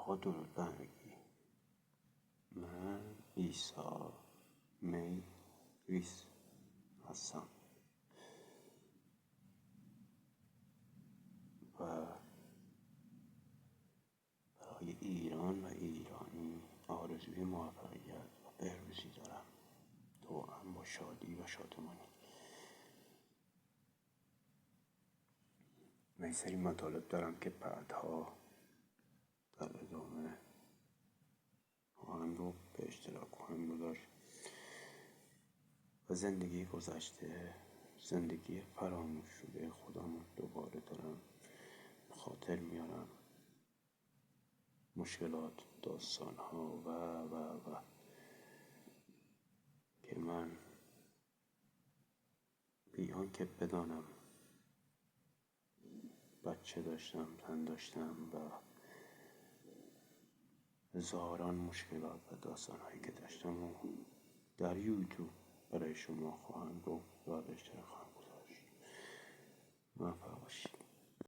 آقا درود به همگی. من ایسا می ریس هستم و برای ایران و ایرانی آرزوی موفقیت و بهروزی دارم، توأم با شادی و شادمانی. من این سری مطالب دارم که بعدها در ادامه خواهم رو به اشتراک خواهم گذاشت و زندگی گذشته، زندگی فراموش شده خودم رو دوباره دارم خاطر میارم، مشکلات، داستان‌ها و که من بی آنکه بدانم بچه داشتم، زن داشتم و هزاران مشکلات و داستان‌هایی که داشتم و در یوتیوب برای شما خواهم گفت و به اشتراک خواهم گذاشت. موفق